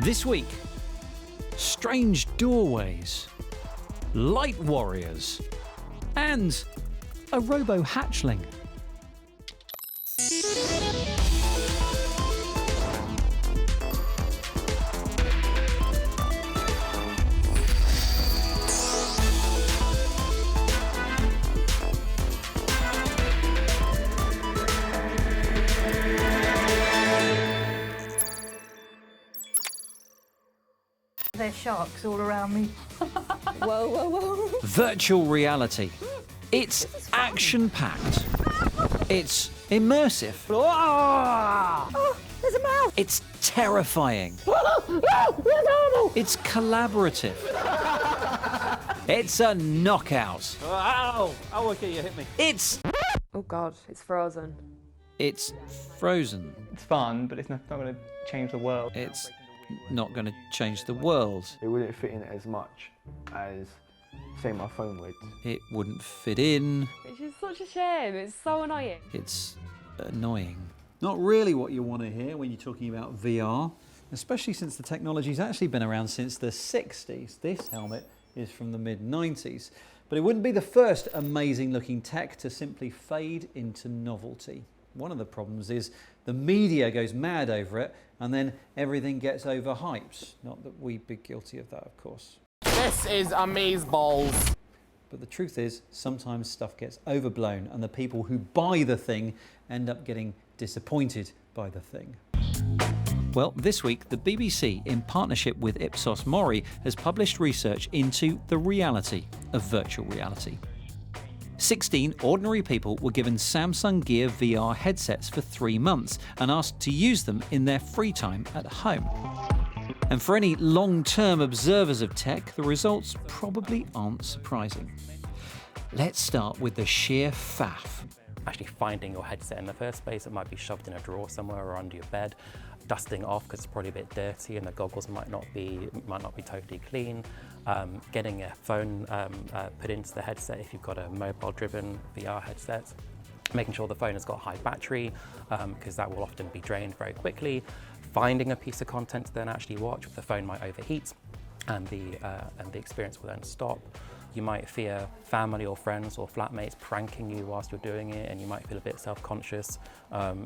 This week, strange doorways, light warriors, and a robo-hatchling. There's sharks all around me. Whoa, whoa, whoa. Virtual reality. It's action-packed. It's immersive. Oh, there's a mouse. It's terrifying. It's collaborative. It's a knockout. Ow! Oh, okay, you hit me. It's Oh God, it's frozen. frozen. It's fun, but it's not going to change the world. It's not going to change the world. It wouldn't fit in as much as, say, my phone would. It wouldn't fit in. Which is such a shame. It's so annoying. It's annoying. Not really what you want to hear when you're talking about VR, especially since the technology's actually been around since the 60s. This helmet is from the mid-90s. But it wouldn't be the first amazing looking tech to simply fade into novelty. One of the problems is the media goes mad over it and then everything gets overhyped. Not that we'd be guilty of that, of course. This is amazeballs. But the truth is, sometimes stuff gets overblown and the people who buy the thing end up getting disappointed by the thing. Well, this week, the BBC, in partnership with Ipsos Mori, has published research into the reality of virtual reality. 16 ordinary people were given Samsung Gear VR headsets for 3 months and asked to use them in their free time at home. And for any long-term observers of tech, the results probably aren't surprising. Let's start with the sheer faff. Actually finding your headset in the first place, it might be shoved in a drawer somewhere or under your bed, dusting off because it's probably a bit dirty and the goggles might not be totally clean. Getting a phone put into the headset if you've got a mobile-driven VR headset. Making sure the phone has got high battery because that will often be drained very quickly. Finding a piece of content to then actually watch, the phone might overheat and the experience will then stop. You might fear family or friends or flatmates pranking you whilst you're doing it, and you might feel a bit self-conscious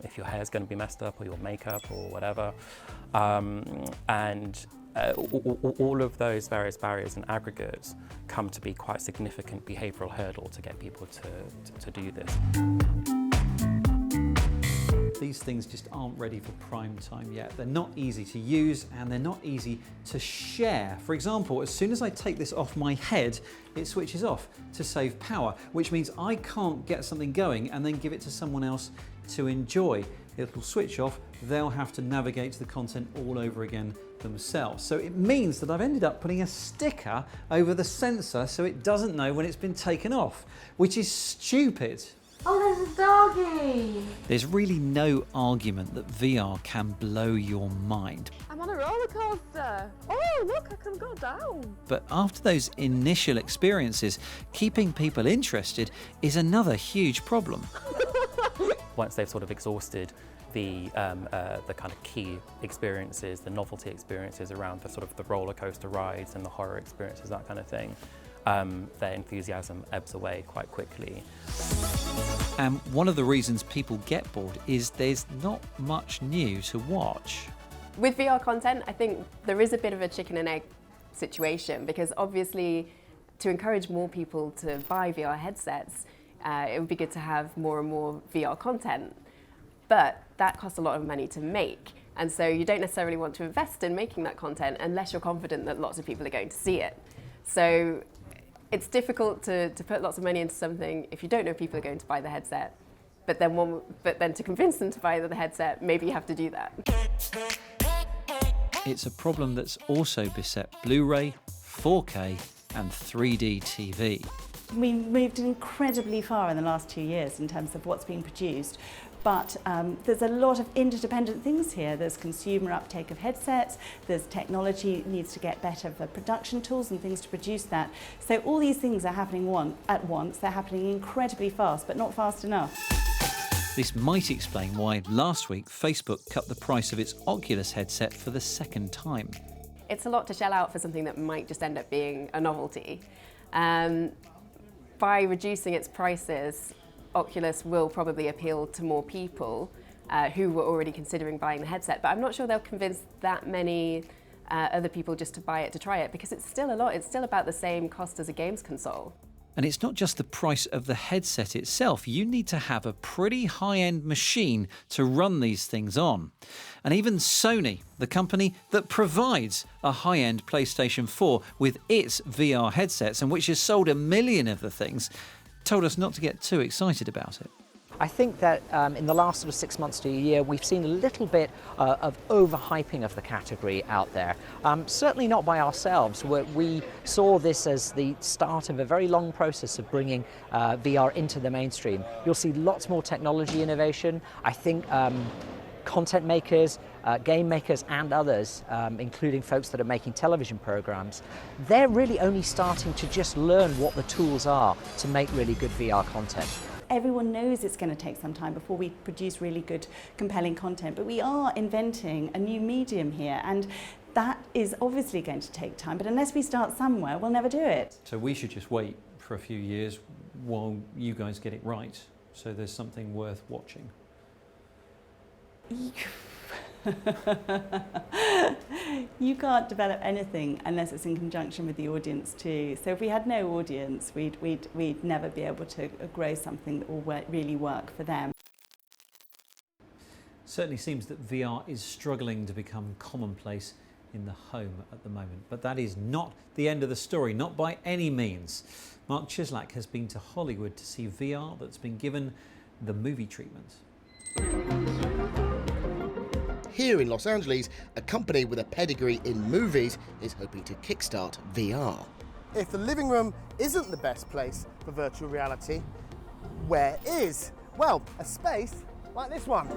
if your hair's going to be messed up or your makeup or whatever. All of those various barriers and aggregates come to be quite a significant behavioural hurdle to get people to do this. These things just aren't ready for prime time yet. They're not easy to use and they're not easy to share. For example, as soon as I take this off my head, it switches off to save power, which means I can't get something going and then give it to someone else to enjoy. It'll switch off, they'll have to navigate to the content all over again themselves. So it means that I've ended up putting a sticker over the sensor so it doesn't know when it's been taken off, which is stupid. Oh, there's a doggy. There's really no argument that VR can blow your mind. I'm on a roller coaster. Oh, look, I can go down. But after those initial experiences, keeping people interested is another huge problem. Once they've sort of exhausted the kind of key experiences, the novelty experiences around the sort of the roller coaster rides and the horror experiences, that kind of thing, their enthusiasm ebbs away quite quickly. And one of the reasons people get bored is there's not much new to watch. With VR content, I think there is a bit of a chicken and egg situation because obviously to encourage more people to buy VR headsets, it would be good to have more and more VR content. But that costs a lot of money to make. And so you don't necessarily want to invest in making that content unless you're confident that lots of people are going to see it. So it's difficult to put lots of money into something if you don't know if people are going to buy the headset. But then to convince them to buy the headset, maybe you have to do that. It's a problem that's also beset Blu-ray, 4K and 3D TV. We've moved incredibly far in the last 2 years in terms of what's being produced, but there's a lot of interdependent things here. There's consumer uptake of headsets, there's technology needs to get better for production tools and things to produce that. So all these things are happening at once, they're happening incredibly fast, but not fast enough. This might explain why last week Facebook cut the price of its Oculus headset for the second time. It's a lot to shell out for something that might just end up being a novelty. By reducing its prices, Oculus will probably appeal to more people who were already considering buying the headset, but I'm not sure they'll convince that many other people just to buy it to try it, because it's still a lot. It's still about the same cost as a games console. And it's not just the price of the headset itself. You need to have a pretty high-end machine to run these things on. And even Sony, the company that provides a high-end PlayStation 4 with its VR headsets, and which has sold 1 million of the things, told us not to get too excited about it. I think that in the last sort of 6 months to a year, we've seen a little bit of overhyping of the category out there. Certainly not by ourselves. We saw this as the start of a very long process of bringing VR into the mainstream. You'll see lots more technology innovation. I think content makers, game makers and others, including folks that are making television programs, they're really only starting to just learn what the tools are to make really good VR content. Everyone knows it's going to take some time before we produce really good, compelling content, but we are inventing a new medium here, and that is obviously going to take time, but unless we start somewhere, we'll never do it. So we should just wait for a few years while you guys get it right, so there's something worth watching. You can't develop anything unless it's in conjunction with the audience too. So if we had no audience, we'd never be able to grow something that will really work for them. Certainly seems that VR is struggling to become commonplace in the home at the moment, but that is not the end of the story, not by any means. Mark Chislak has been to Hollywood to see VR that's been given the movie treatment. Here in Los Angeles, a company with a pedigree in movies is hoping to kickstart VR. If the living room isn't the best place for virtual reality, where is? Well, a space like this one.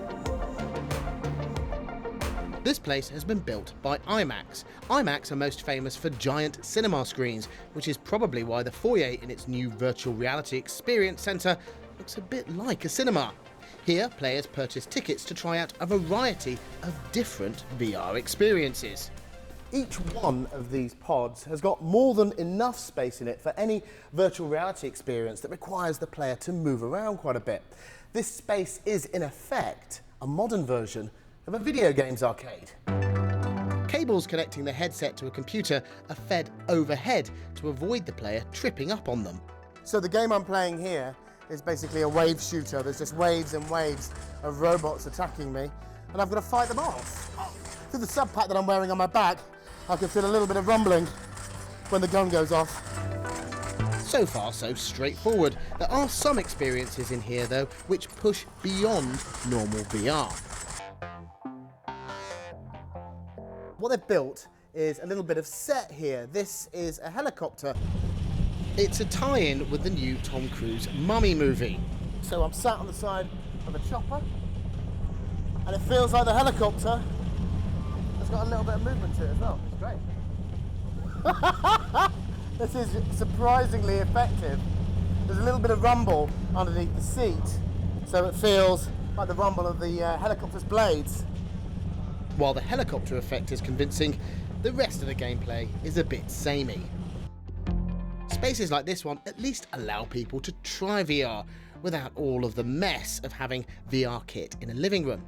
This place has been built by IMAX. IMAX are most famous for giant cinema screens, which is probably why the foyer in its new virtual reality experience centre looks a bit like a cinema. Here, players purchase tickets to try out a variety of different VR experiences. Each one of these pods has got more than enough space in it for any virtual reality experience that requires the player to move around quite a bit. This space is, in effect, a modern version of a video games arcade. Cables connecting the headset to a computer are fed overhead to avoid the player tripping up on them. So the game I'm playing here is basically a wave shooter. There's just waves and waves of robots attacking me, and I've got to fight them off. Through the sub pack that I'm wearing on my back, I can feel a little bit of rumbling when the gun goes off. So far, so straightforward. There are some experiences in here, though, which push beyond normal VR. What they've built is a little bit of set here. This is a helicopter. It's a tie-in with the new Tom Cruise Mummy movie. So I'm sat on the side of a chopper, and it feels like the helicopter has got a little bit of movement to it as well. It's great. This is surprisingly effective. There's a little bit of rumble underneath the seat, so it feels like the rumble of the helicopter's blades. While the helicopter effect is convincing, the rest of the gameplay is a bit samey. Spaces like this one at least allow people to try VR without all of the mess of having VR kit in a living room.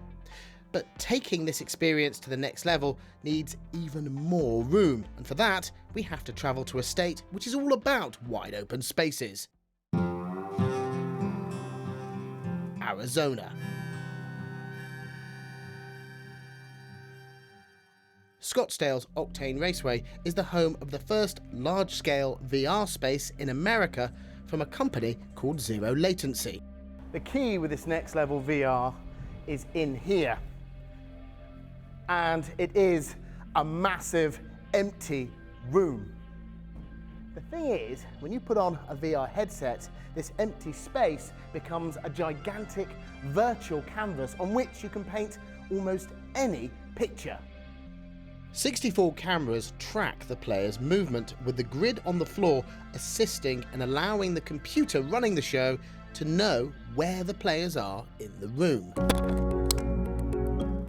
But taking this experience to the next level needs even more room, and for that we have to travel to a state which is all about wide open spaces. Arizona. Scottsdale's Octane Raceway is the home of the first large-scale VR space in America from a company called Zero Latency. The key with this next level VR is in here. And it is a massive empty room. The thing is, when you put on a VR headset, this empty space becomes a gigantic virtual canvas on which you can paint almost any picture. 64 cameras track the player's movement, with the grid on the floor assisting and allowing the computer running the show to know where the players are in the room.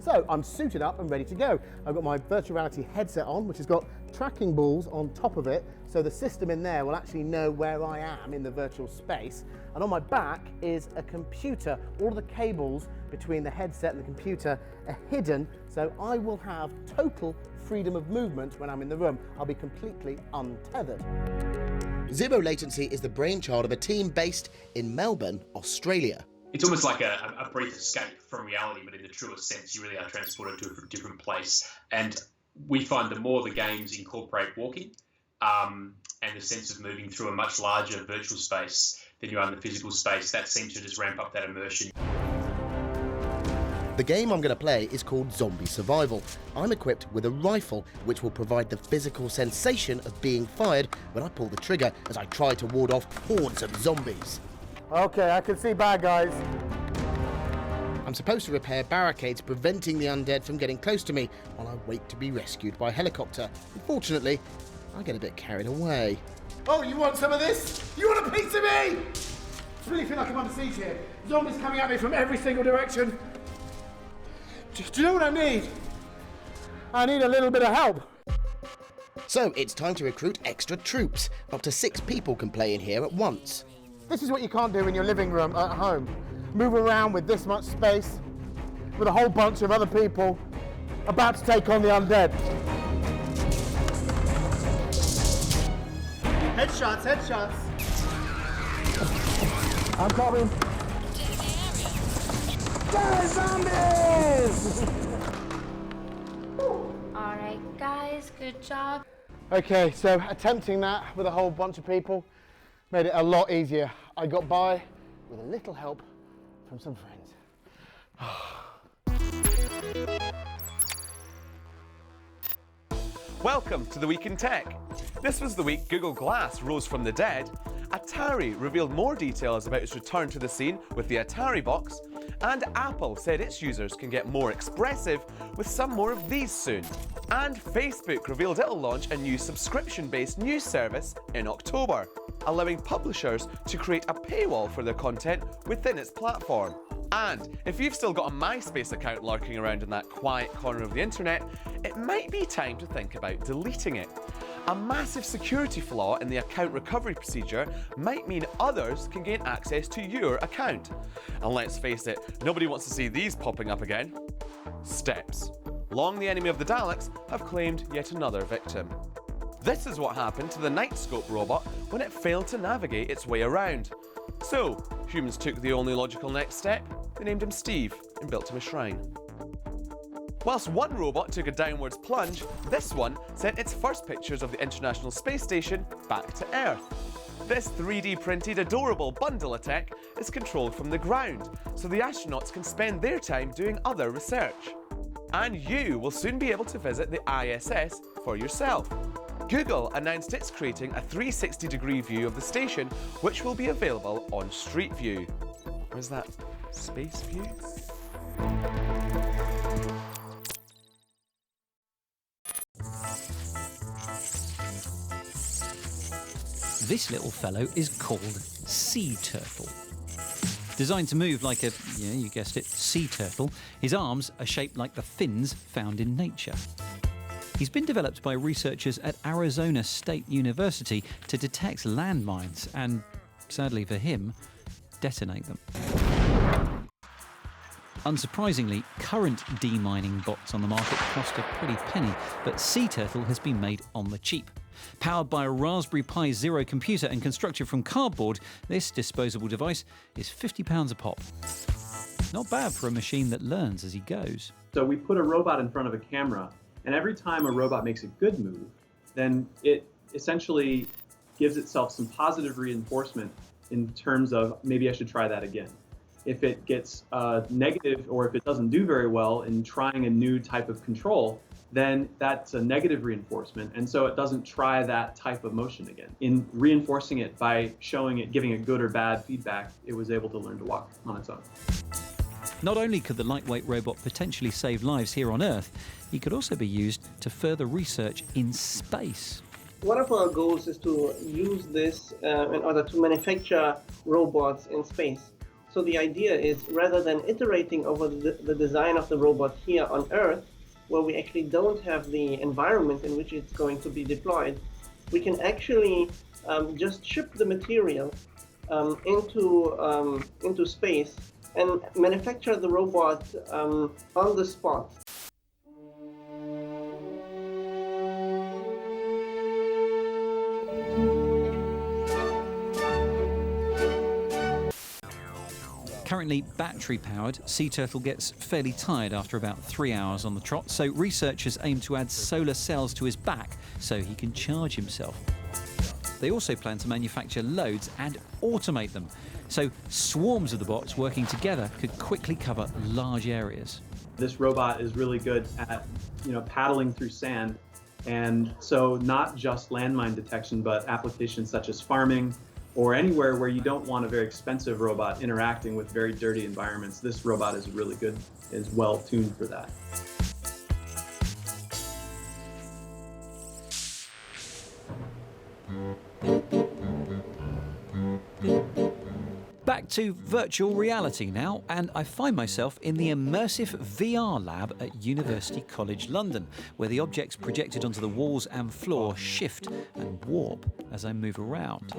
So I'm suited up and ready to go. I've got my virtual reality headset on, which has got tracking balls on top of it, so the system in there will actually know where I am in the virtual space. And on my back is a computer. All of the cables between the headset and the computer are hidden, so I will have total freedom of movement when I'm in the room. I'll be completely untethered. Zero Latency is the brainchild of a team based in Melbourne, Australia. It's almost like a brief escape from reality, but in the truest sense, you really are transported to a different place. And we find the more the games incorporate walking and the sense of moving through a much larger virtual space than you are in the physical space, that seems to just ramp up that immersion. The game I'm going to play is called Zombie Survival. I'm equipped with a rifle, which will provide the physical sensation of being fired when I pull the trigger as I try to ward off hordes of zombies. Okay, I can see bad guys. I'm supposed to repair barricades preventing the undead from getting close to me while I wait to be rescued by a helicopter. Unfortunately, I get a bit carried away. Oh, you want some of this? You want a piece of me? I really feel like I'm under siege here. Zombies coming at me from every single direction. Do you know what I need? I need a little bit of help. So it's time to recruit extra troops. Up to 6 people can play in here at once. This is what you can't do in your living room at home. Move around with this much space, with a whole bunch of other people about to take on the undead. Headshots, headshots. I'm coming. Die, zombies! Alright guys, good job. Okay, so attempting that with a whole bunch of people made it a lot easier. I got by with a little help from some friends. Welcome to the Week in Tech. This was the week Google Glass rose from the dead, Atari revealed more details about its return to the scene with the Atari box, and Apple said its users can get more expressive with some more of these soon. And Facebook revealed it'll launch a new subscription-based news service in October, allowing publishers to create a paywall for their content within its platform. And if you've still got a MySpace account lurking around in that quiet corner of the internet, it might be time to think about deleting it. A massive security flaw in the account recovery procedure might mean others can gain access to your account. And let's face it, nobody wants to see these popping up again. Steps. Long the enemy of the Daleks have claimed yet another victim. This is what happened to the Nightscope robot when it failed to navigate its way around. So, humans took the only logical next step. They named him Steve and built him a shrine. Whilst one robot took a downwards plunge, this one sent its first pictures of the International Space Station back to Earth. This 3D printed adorable bundle attack is controlled from the ground, so the astronauts can spend their time doing other research. And you will soon be able to visit the ISS for yourself. Google announced it's creating a 360-degree view of the station, which will be available on Street View. Or is that Space View? This little fellow is called Sea Turtle. Designed to move like a, yeah, you guessed it, sea turtle, his arms are shaped like the fins found in nature. He's been developed by researchers at Arizona State University to detect landmines and, sadly for him, detonate them. Unsurprisingly, current demining bots on the market cost a pretty penny, but Sea Turtle has been made on the cheap. Powered by a Raspberry Pi Zero computer and constructed from cardboard, this disposable device is £50 a pop. Not bad for a machine that learns as he goes. So we put a robot in front of a camera, and every time a robot makes a good move, then it essentially gives itself some positive reinforcement in terms of maybe I should try that again. If it gets negative, or if it doesn't do very well in trying a new type of control, then that's a negative reinforcement, and so it doesn't try that type of motion again. In reinforcing it by showing it, giving it good or bad feedback, it was able to learn to walk on its own. Not only could the lightweight robot potentially save lives here on Earth, he could also be used to further research in space. One of our goals is to use this in order to manufacture robots in space. So the idea is, rather than iterating over the design of the robot here on Earth, where we actually don't have the environment in which it's going to be deployed, we can actually just ship the material into space and manufacture the robot on the spot. Currently battery-powered, Sea Turtle gets fairly tired after about 3 hours on the trot, so researchers aim to add solar cells to his back so he can charge himself. They also plan to manufacture loads and automate them, so swarms of the bots working together could quickly cover large areas. This robot is really good at, paddling through sand, and so not just landmine detection, but applications such as farming, or anywhere where you don't want a very expensive robot interacting with very dirty environments. This robot is really good, is well tuned for that. Back to virtual reality now, and I find myself in the Immersive VR lab at University College London, where the objects projected onto the walls and floor shift and warp as I move around.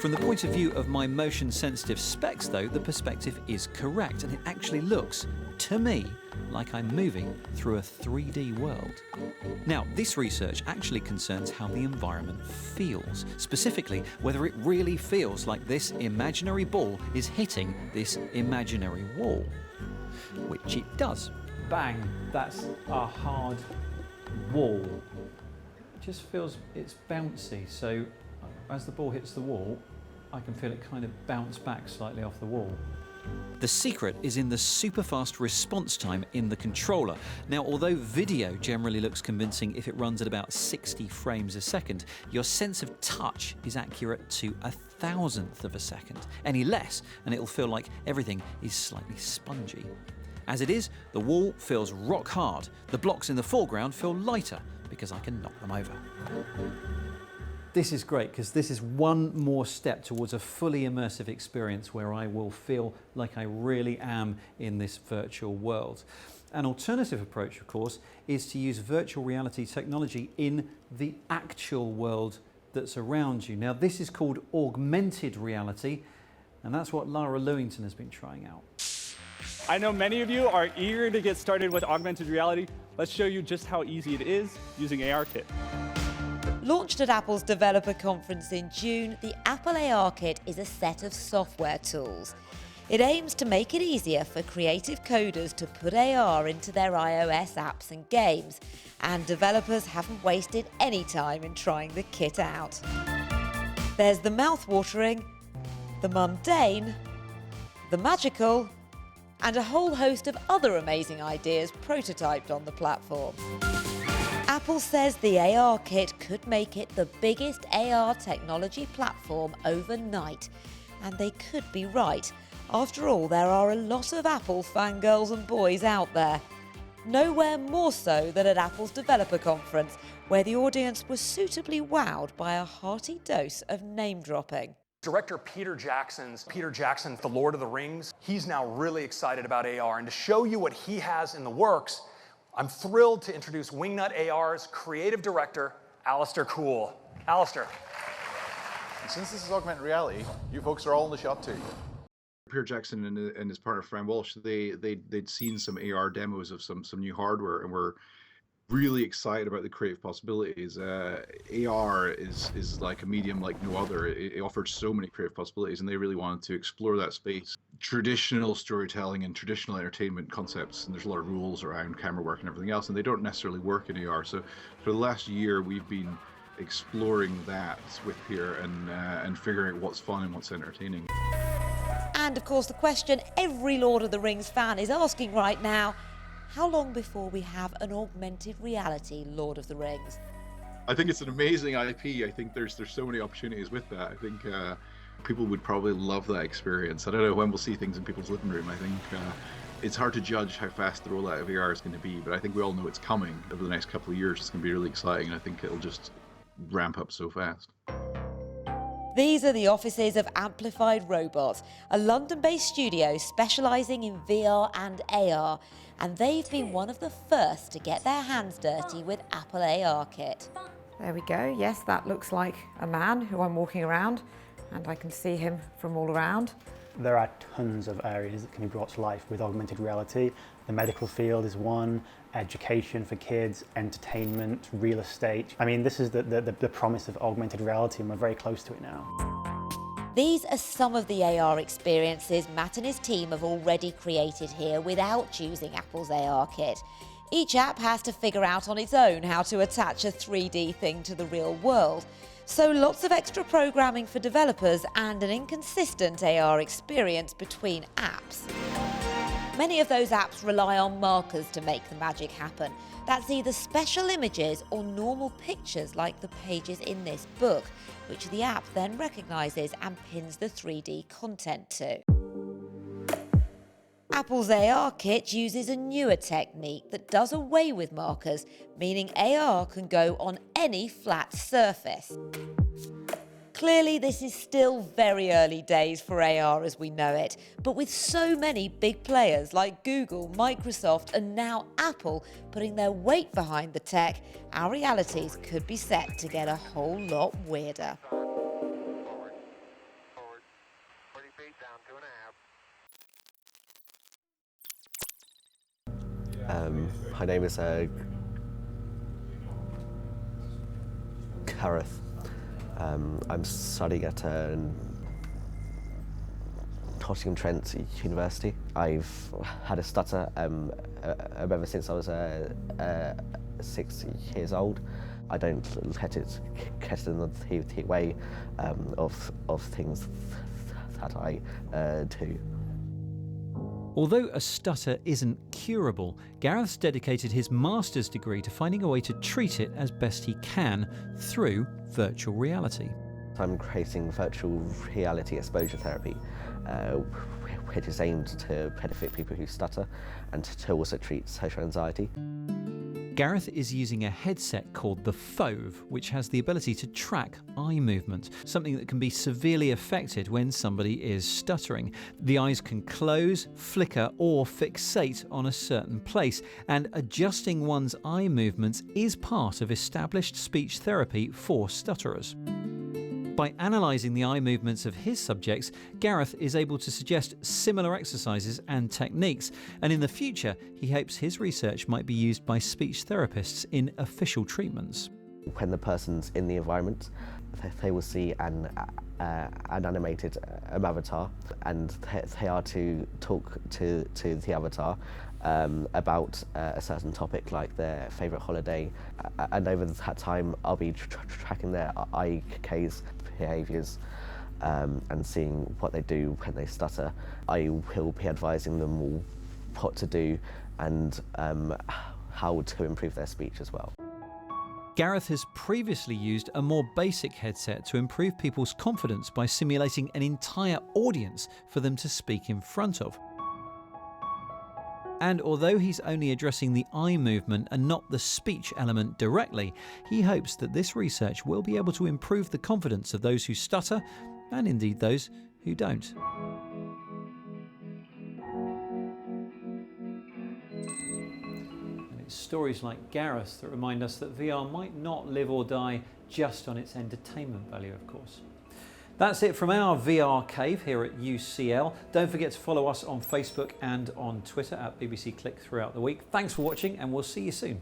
From the point of view of my motion-sensitive specs, though, the perspective is correct, and it actually looks, to me, like I'm moving through a 3D world. Now, this research actually concerns how the environment feels, specifically whether it really feels like this imaginary ball is hitting this imaginary wall, which it does. Bang, that's a hard wall. It just feels it's bouncy, so as the ball hits the wall, I can feel it kind of bounce back slightly off the wall. The secret is in the super fast response time in the controller. Now, although video generally looks convincing if it runs at about 60 frames a second, your sense of touch is accurate to 1/1000th of a second. Any less, and it'll feel like everything is slightly spongy. As it is, the wall feels rock hard. The blocks in the foreground feel lighter because I can knock them over. This is great because this is one more step towards a fully immersive experience where I will feel like I really am in this virtual world. An alternative approach, of course, is to use virtual reality technology in the actual world that's around you. Now, this is called augmented reality, and that's what Lara Lewington has been trying out. I know many of you are eager to get started with augmented reality. Let's show you just how easy it is using ARKit. Launched at Apple's developer conference in June, the Apple ARKit is a set of software tools. It aims to make it easier for creative coders to put AR into their iOS apps and games, and developers haven't wasted any time in trying the kit out. There's the mouth-watering, the mundane, the magical, and a whole host of other amazing ideas prototyped on the platform. Apple says the ARKit could make it the biggest AR technology platform overnight, and they could be right. After all, there are a lot of Apple fangirls and boys out there. Nowhere more so than at Apple's developer conference, where the audience was suitably wowed by a hearty dose of name-dropping. Director Peter Jackson, The Lord of the Rings, he's now really excited about AR, and to show you what he has in the works, I'm thrilled to introduce Wingnut AR's creative director, Alistair Cool. Alistair. Since this is augmented reality, you folks are all in the shot too. Peter Jackson and his partner Fran Walsh, they'd seen some AR demos of some new hardware and were really excited about the creative possibilities. AR is like a medium like no other. It offered so many creative possibilities, and they really wanted to explore that space. Traditional storytelling and traditional entertainment concepts, and there's a lot of rules around camera work and everything else, and they don't necessarily work in AR. So for the last year, we've been exploring that with Peter and figuring out what's fun and what's entertaining. And of course, the question every Lord of the Rings fan is asking right now: how long before we have an augmented reality Lord of the Rings? I think it's an amazing IP. I think there's so many opportunities with that. I think people would probably love that experience. I don't know when we'll see things in people's living room. I think It's hard to judge how fast the rollout of VR is going to be, but I think we all know it's coming over the next couple of years. It's going to be really exciting, and I think it'll just ramp up so fast. These are the offices of Amplified Robots, a London-based studio specialising in VR and AR, and they've been one of the first to get their hands dirty with Apple AR Kit. There we go. Yes, that looks like a man who I'm walking around, and I can see him from all around. There are tons of areas that can be brought to life with augmented reality. The medical field is one, education for kids, entertainment, real estate. I mean, this is the promise of augmented reality, and we're very close to it now. These are some of the AR experiences Matt and his team have already created here without using Apple's AR Kit. Each app has to figure out on its own how to attach a 3D thing to the real world. So lots of extra programming for developers and an inconsistent AR experience between apps. Many of those apps rely on markers to make the magic happen. That's either special images or normal pictures like the pages in this book, which the app then recognises and pins the 3D content to. Apple's AR Kit uses a newer technique that does away with markers, meaning AR can go on any flat surface. Clearly, this is still very early days for AR as we know it, but with so many big players like Google, Microsoft, and now Apple putting their weight behind the tech, our realities could be set to get a whole lot weirder. My name is Gareth. I'm studying at Nottingham-Trent University. I've had a stutter ever since I was 6 years old. I don't let it get in the way of things that I do. Although a stutter isn't curable, Gareth's dedicated his master's degree to finding a way to treat it as best he can through virtual reality. I'm creating virtual reality exposure therapy, which is aimed to benefit people who stutter and to also treat social anxiety. Gareth is using a headset called the Fove, which has the ability to track eye movement, something that can be severely affected when somebody is stuttering. The eyes can close, flicker, or fixate on a certain place, and adjusting one's eye movements is part of established speech therapy for stutterers. By analysing the eye movements of his subjects, Gareth is able to suggest similar exercises and techniques, and in the future he hopes his research might be used by speech therapists in official treatments. When the person's in the environment, they will see an animated avatar, and they are to talk to the avatar about a certain topic like their favourite holiday, and over that time I'll be tracking their eye gaze behaviours and seeing what they do when they stutter. I will be advising them what to do and how to improve their speech as well. Gareth has previously used a more basic headset to improve people's confidence by simulating an entire audience for them to speak in front of. And although he's only addressing the eye movement and not the speech element directly, he hopes that this research will be able to improve the confidence of those who stutter, and indeed those who don't. And it's stories like Gareth that remind us that VR might not live or die just on its entertainment value, of course. That's it from our VR cave here at UCL. Don't forget to follow us on Facebook and on Twitter at BBC Click throughout the week. Thanks for watching, and we'll see you soon.